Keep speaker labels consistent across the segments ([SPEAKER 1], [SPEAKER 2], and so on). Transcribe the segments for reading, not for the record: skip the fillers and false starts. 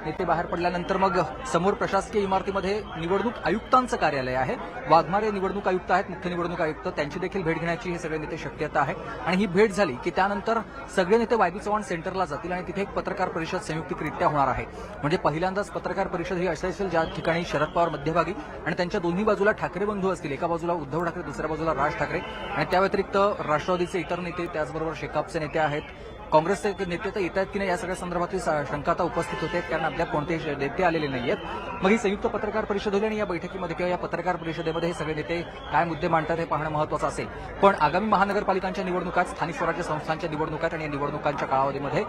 [SPEAKER 1] नेते बाहेर पडल्यानंतर मग समोर प्रशासकीय इमारतीमध्ये निवडणूक आयुक्तांचं कार्यालय आहे. वाघमारे निवडणूक आयुक्त आहेत, मुख्य निवडणूक आयुक्त, त्यांची देखील भेट घेण्याची हे सगळे नेते शक्यता आहे. आणि ही भेट झाली की त्यानंतर सगळे नेते वाय.बी. चव्हाण सेंटरला जातील आणि तिथे एक पत्रकार परिषद संयुक्तिकरित्या होणार आहे. म्हणजे पहिल्यांदाच पत्रकार परिषद ही अशी असेल ज्या ठिकाणी शरद पवार मध्यभागी आणि त्यांच्या दोन्ही बाजूला ठाकरे बंधू असतील. एका बाजूला उद्धव ठाकरे, दुसऱ्या बाजूला राज ठाकरे आणि त्या व्यतिरिक्त राष्ट्रवादीचे इतर नेते, त्याचबरोबर शेकापचे नेते आहेत. काँग्रेसचे नेते तर येत आहेत की नाही या सगळ्या संदर्भातली शंका आता उपस्थित होते, कारण अद्याप कोणतेही नेते आलेले नाहीयेत. मग ही संयुक्त पत्रकार परिषद होईल आणि या बैठकीमध्ये किंवा या पत्रकार परिषदेमध्ये हे सगळे नेते काय मुद्दे मांडतात हे पाहणं महत्त्वाचं असेल. पण आगामी महानगरपालिकांच्या निवडणुका, स्थानिक स्वराज्य संस्थांच्या निवडणुका आणि या निवडणुकांच्या कालावधीमध्ये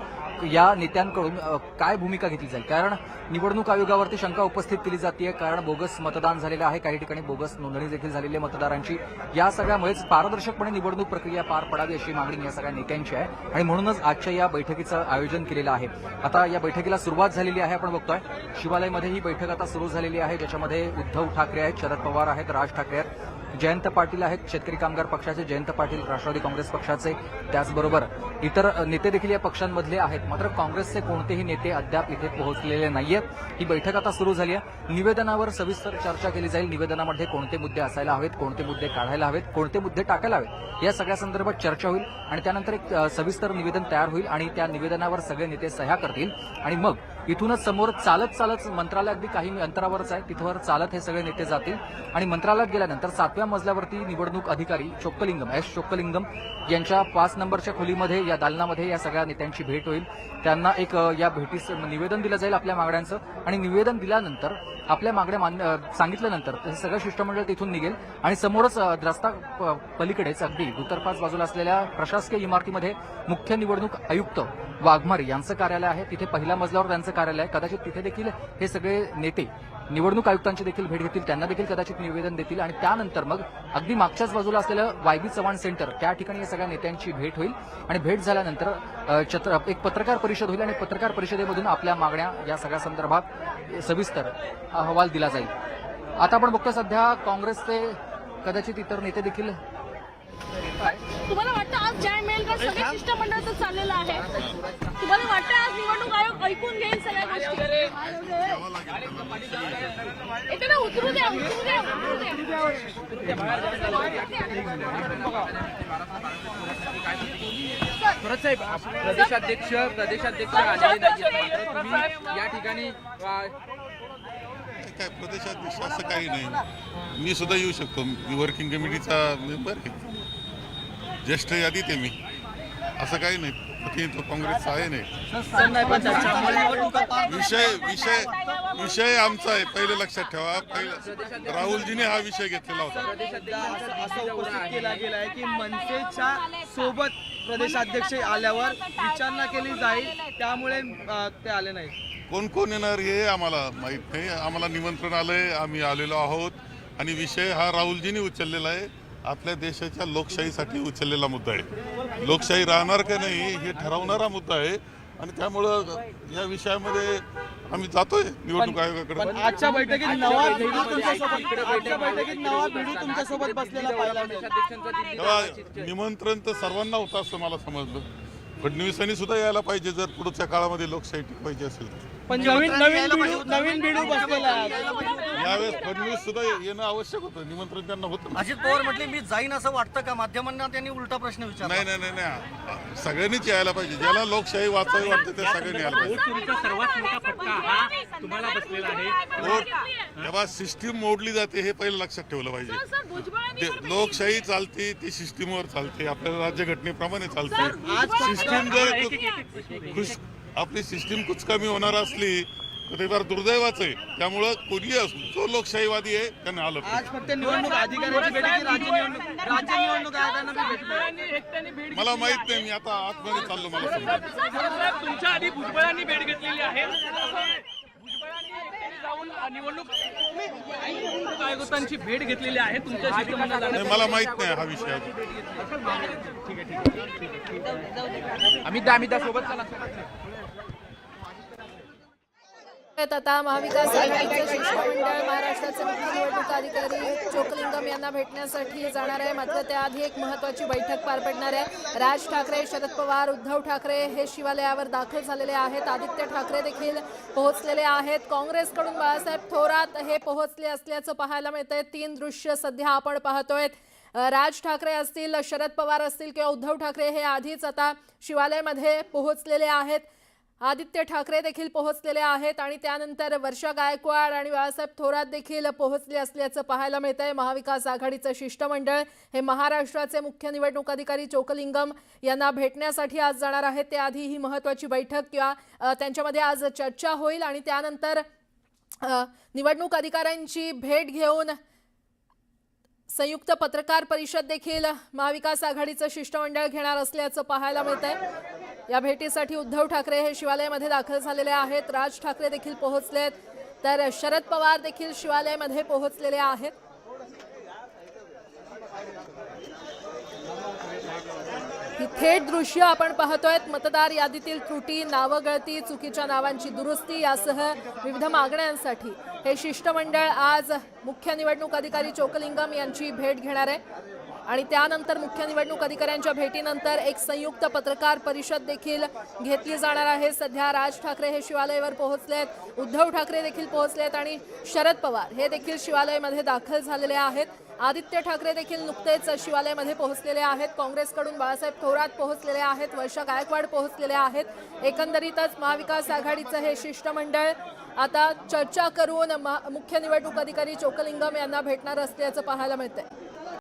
[SPEAKER 1] या नेत्यांकडून काय भूमिका घेतली जाईल, कारण निवडणूक आयोगावरती शंका उपस्थित केली जाते, कारण बोगस मतदान झालेलं आहे, काही ठिकाणी बोगस नोंदणी देखील झालेली आहे मतदारांची. या सगळ्यामुळेच पारदर्शकपणे निवडणूक प्रक्रिया पार पडावी अशी मागणी या सगळ्या नेत्यांची आहे आणि म्हणूनच आजच्या या बैठकीचं आयोजन केलेलं आहे. आता या बैठकीला सुरुवात झालेली आहे. आपण बघतोय शिवालयमध्ये ही बैठक आता सुरू झालेली आहे, ज्याच्यामध्ये उद्धव ठाकरे आहेत, शरद पवार आहेत, राज ठाकरे आहेत, जयंत पाटील आहेत, शेतकरी कामगार पक्षाचे जयंत पाटील, राष्ट्रवादी काँग्रेस पक्षाचे, त्याचबरोबर इतर नेते देखील या पक्षांमधले आहेत. मात्र काँग्रेसचे कोणतेही नेते अद्याप इथे पोहोचलेले नाहीयेत. ही बैठक आता सुरू झाली आहे. निवेदनावर सविस्तर चर्चा केली जाईल. निवेदनामध्ये कोणते मुद्दे असायला हवेत, कोणते मुद्दे काढायला हवेत, कोणते मुद्दे टाकायला हवेत, या सगळ्या संदर्भात चर्चा होईल आणि त्यानंतर एक सविस्तर निवेदन तयार होईल आणि त्या निवेदनावर सगळे नेते सह्या करतील आणि मग इथूनच समोर चालत मंत्रालय अगदी काही अंतरावरच आहे, तिथवर चालत हे सगळे नेते जातील आणि मंत्रालयात गेल्यानंतर 7व्या मजल्यावरती निवडणूक अधिकारी चोक्कलिंगम एस चोक्कलिंगम यांच्या 5 नंबरच्या खोलीमध्ये या दालनामध्ये या सगळ्या नेत्यांची भेट होईल. त्यांना एक या भेटीस निवेदन दिलं जाईल आपल्या मागण्यांचं आणि निवेदन दिल्यानंतर आपल्या मागण्या सांगितल्यानंतर हे सगळं शिष्टमंडळ तिथून निघेल आणि समोरच रस्ता पलीकडेच अगदी उत्तरपास बाजूला असलेल्या प्रशासकीय इमारतीमध्ये मुख्य निवडणूक आयुक्त वाघमारे यांचं कार्यालय आहे. तिथे पहिल्या मजल्यावर त्यांचं कार्यालय आहे. कदाचित तिथे देखील हे सगळे नेते निवडणूक आयुक्तांची देखील भेट घेतील, त्यांना देखील कदाचित निवेदन देतील आणि त्यानंतर मग अगदी मागच्याच बाजूला असलेलं वाय.बी. चव्हाण सेंटर त्या ठिकाणी या सगळ्या नेत्यांची भेट होईल आणि भेट झाल्यानंतर एक पत्रकार परिषद होईल आणि पत्रकार परिषदेमधून आपल्या मागण्या या सगळ्या संदर्भात सविस्तर अहवाल दिला जाईल. आता आपण बघतो सध्या काँग्रेसचे कदाचित इतर नेते देखील.
[SPEAKER 2] तुम्हाला वाटतं आज जय मेलकर सगळे शिष्टमंडळाचं चाललेलं आहे, तुम्हाला वाटतं आज निवडणूक आयोग ऐकून घेईल सगळ्या गोष्टी? उतरू द्या.
[SPEAKER 3] साहेब, प्रदेशाध्यक्ष आलेले नाहीये, तुम्ही या ठिकाणी
[SPEAKER 4] काय प्रदेशाध्यक्ष असं काही नाही. मी सुद्धा येऊ शकतो. मी वर्किंग कमिटीचा मेंबर आहे, ज्येष्ठ यादीत आहे मी. असं काही नाही, तो काँग्रेसचा आहे नाही. विषय आमचा आहे, पहिले लक्षात ठेवा. पहिले राहुलजीने हा विषय घेतलेला होता.
[SPEAKER 5] असं उपस्थित केला गेला आहे की मनसेच्या सोबत प्रदेशाध्यक्ष आल्यावर विचारणा केली जाईल, त्यामुळे ते आले नाही.
[SPEAKER 4] कोण कोण येणार हे आम्हाला माहित नाही. आम्हाला निमंत्रण आलंय, आम्ही आलेलो आहोत आणि विषय हा राहुलजींनी उचललेला आहे. आपल्या देशाच्या लोकशाहीसाठी उचललेला मुद्दा आहे. लोकशाही राहणार का नाही हे ठरवणारा मुद्दा आहे आणि त्यामुळं या विषयामध्ये आम्ही जातोय निवडणूक आयोगाकडे.
[SPEAKER 5] आजच्या बैठकीत नवाब भिडू तुमच्यासोबत बसलेला पाहिला
[SPEAKER 4] तेव्हा निमंत्रण तर सर्वांना होतं असं मला समजलं. फडणवीसांनी सुद्धा यायला पाहिजे जर पुढच्या काळामध्ये लोकशाही टिकवायची असेल.
[SPEAKER 5] पण नवीन भिडू बसलेला
[SPEAKER 4] यावेळेस फडणवीस सुद्धा येणं आवश्यक होतं. निमंत्रण त्यांना होतं.
[SPEAKER 6] अजित पवार म्हटले मी जाईन असं वाटतं का? माध्यमांना त्यांनी उलटा प्रश्न विचारला.
[SPEAKER 4] नाही, सगळ्यांनीच यायला पाहिजे. ज्याला लोकशाही वाचावी वाटते त्या सगळ्यांनी यायला पाहिजे.
[SPEAKER 3] सर्वात मोठा फटका हा तुम्हाला बसलेला आहे.
[SPEAKER 4] तेव्हा सिस्टीम मोडली जाते हे पहिलं लक्षात ठेवलं पाहिजे. लोकशाही चालते ती सिस्टीमवर चालते, आपल्या राज्यघटनेप्रमाणे चालते. सिस्टीम जर आपली सिस्टीम कुछ कमी होणार असली तर ते फार दुर्दैवाच आहे. त्यामुळं कोणी असो जो लोकशाहीवादी आहे त्याने आलं.
[SPEAKER 5] आज फक्त निवडणूक अधिकाऱ्यांची भेट की राज्य निवडणूक आयोगानं भेट?
[SPEAKER 4] मला माहित नाही, मी आता आतमध्ये चाललो. मला समजा
[SPEAKER 3] तुमच्या आधी भुजबळांनी भेट घेतलेली आहे. निवडणूक आयोगाची भेट घेतलेली आहे तुमच्या.
[SPEAKER 4] मला माहित नाही हा विषय.
[SPEAKER 3] अमित दा सोबत चला.
[SPEAKER 7] आता महाविकास आघाडीचे शिष्टमंडळ महाराष्ट्राचे मुख्य निवडणूक अधिकारी चोकलिंगम यांना भेटण्यासाठी जाणार आहे. मात्र त्याआधी एक महत्त्वाची बैठक पार पडणार आहे. राज ठाकरे, शरद पवार, उद्धव ठाकरे हे शिवालयावर दाखल झालेले आहेत. आदित्य ठाकरे देखील पोहोचलेले आहेत. काँग्रेसकडून बाळासाहेब थोरात हे पोहोचले असल्याचं पाहायला मिळतंय. 3 दृश्य सध्या आपण पाहतोय. राज ठाकरे असतील, शरद पवार असतील किंवा उद्धव ठाकरे हे आधीच आता शिवालयामध्ये पोहोचलेले आहेत. आदित्य ठाकरे देखील पोहोचलेले आहेत आणि त्यानंतर वर्षा गायकवाड आणि बाळासाहेब थोरात देखील पोहोचले असल्याचं पाहायला मिळतंय. महाविकास आघाडीचं शिष्टमंडळ हे महाराष्ट्राचे मुख्य निवडणूक अधिकारी चोकलिंगम यांना भेटण्यासाठी आज जाणार आहेत. त्याआधी ही महत्त्वाची बैठक किंवा त्यांच्यामध्ये आज चर्चा होईल आणि त्यानंतर निवडणूक अधिकाऱ्यांची भेट घेऊन संयुक्त पत्रकार परिषद देखील महाविकास आघाडीचं शिष्टमंडळ घेणार असल्याचं पाहायला मिळतंय. या भेटीसाठी उद्धव ठाकरे हे शिवालयामध्ये दाखल झालेले आहेत. राज ठाकरे देखील पोहोचलेत, तर शरद पवार देखील शिवालयामध्ये पोहोचलेले आहेत. ही थेट दृश्य आपण पाहतोय. मतदार यादीतील त्रुटी, नावं गळती, चुकीच्या नावांची दुरुस्ती यासह विविध मागण्यांसाठी हे शिष्टमंडळ आज मुख्य निवडणूक अधिकारी चोकलिंगम यांची भेट घेणार आहे आणि त्यानंतर मुख्य निवडणूक अधिकाऱ्यांच्या भेटीनंतर एक संयुक्त पत्रकार परिषद देखील घेतली जाणार आहे. सध्या राज ठाकरे हे शिवालयावर पोहोचलेत, उद्धव ठाकरे देखील पोहोचलेत आणि शरद पवार हे देखील शिवालयामध्ये दाखल झालेले आहेत. आदित्य ठाकरे देखील नुकतेच शिवालयामध्ये पोहोचलेले आहेत. काँग्रेसकडून बाळासाहेब थोरात पोहोचलेले आहेत, वर्षा गायकवाड पोहोचलेले आहेत. एकंदरीतच महाविकास आघाडीचं हे शिष्टमंडळ आता चर्चा करून मुख्य निवडणूक अधिकारी चोकलिंगम यांना भेटणार असल्याचं पाहायला मिळतंय.